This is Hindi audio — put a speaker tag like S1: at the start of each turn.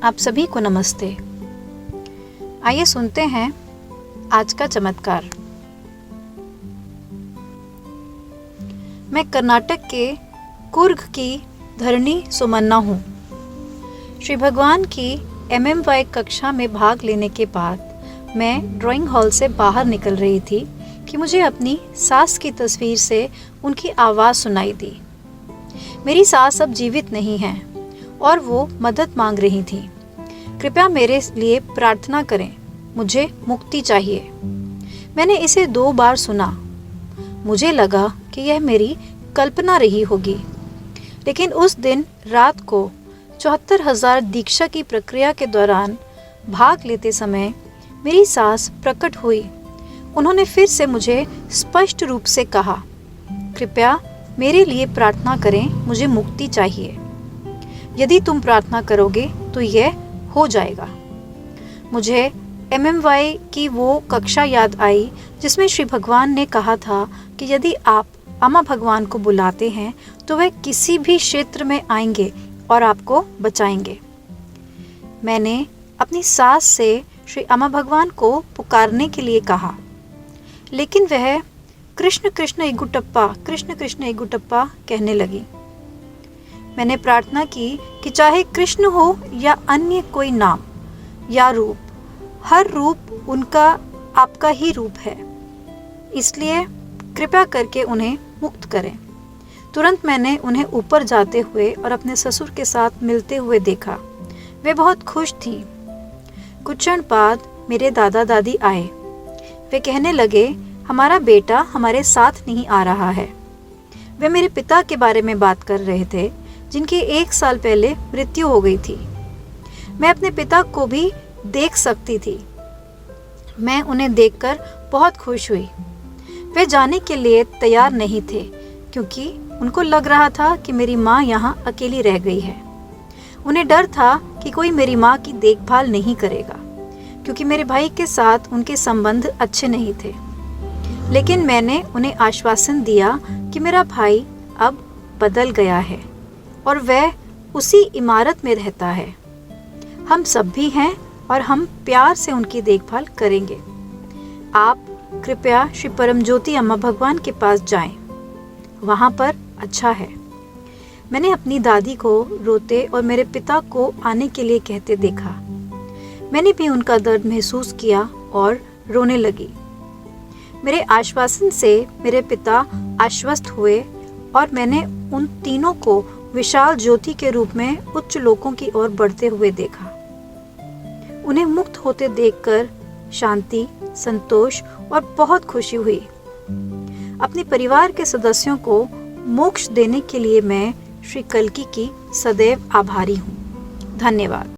S1: आप सभी को नमस्ते। आइए सुनते हैं आज का चमत्कार। मैं कर्नाटक के कुर्ग की धरणी सुमन्ना हूँ। श्री भगवान की MMY कक्षा में भाग लेने के बाद मैं ड्राइंग हॉल से बाहर निकल रही थी कि मुझे अपनी सास की तस्वीर से उनकी आवाज़ सुनाई दी। मेरी सास अब जीवित नहीं हैं और वो मदद मांग रही थी। कृपया मेरे लिए प्रार्थना करें, मुझे मुक्ति चाहिए। मैंने इसे 2 बार सुना। मुझे लगा कि यह मेरी कल्पना रही होगी, लेकिन उस दिन रात को 74,000 दीक्षा की प्रक्रिया के दौरान भाग लेते समय मेरी सास प्रकट हुई। उन्होंने फिर से मुझे स्पष्ट रूप से कहा, कृपया मेरे लिए प्रार्थना करें, मुझे मुक्ति चाहिए। यदि तुम प्रार्थना करोगे तो यह हो जाएगा। मुझे MMY की वो कक्षा याद आई जिसमें श्री भगवान ने कहा था कि यदि आप अम्मा भगवान को बुलाते हैं तो वह किसी भी क्षेत्र में आएंगे और आपको बचाएंगे। मैंने अपनी सास से श्री अम्मा भगवान को पुकारने के लिए कहा, लेकिन वह कृष्ण कृष्ण इगुटप्पा, कृष्ण कृष्ण इगुटप्पा कहने लगी। मैंने प्रार्थना की कि चाहे कृष्ण हो या अन्य कोई नाम या रूप, हर रूप उनका आपका ही रूप है, इसलिए कृपया करके उन्हें मुक्त करें। तुरंत मैंने उन्हें ऊपर जाते हुए और अपने ससुर के साथ मिलते हुए देखा। वे बहुत खुश थीं। कुछ क्षण बाद मेरे दादा दादी आए। वे कहने लगे, हमारा बेटा हमारे साथ नहीं आ रहा है। वे मेरे पिता के बारे में बात कर रहे थे, जिनकी 1 साल पहले मृत्यु हो गई थी। मैं अपने पिता को भी देख सकती थी। मैं उन्हें देखकर बहुत खुश हुई। वे जाने के लिए तैयार नहीं थे क्योंकि उनको लग रहा था कि मेरी माँ यहाँ अकेली रह गई है। उन्हें डर था कि कोई मेरी माँ की देखभाल नहीं करेगा क्योंकि मेरे भाई के साथ उनके संबंध अच्छे नहीं थे। लेकिन मैंने उन्हें आश्वासन दिया कि मेरा भाई अब बदल गया है और वह उसी इमारत में रहता है। हम सब भी हैं और हम प्यार से उनकी देखभाल करेंगे। आप कृपया श्री परमज्योति अम्मा भगवान के पास जाएं, वहाँ पर अच्छा है। मैंने अपनी दादी को रोते और मेरे पिता को आने के लिए कहते देखा। मैंने भी उनका दर्द महसूस किया और रोने लगी। मेरे आश्वासन से मेरे पिता आश्वस्त हुए और मैंने उन तीनों को विशाल ज्योति के रूप में उच्च लोकों की ओर बढ़ते हुए देखा। उन्हें मुक्त होते देखकर शांति, संतोष और बहुत खुशी हुई। अपने परिवार के सदस्यों को मोक्ष देने के लिए मैं श्री कल्की की सदैव आभारी हूँ। धन्यवाद।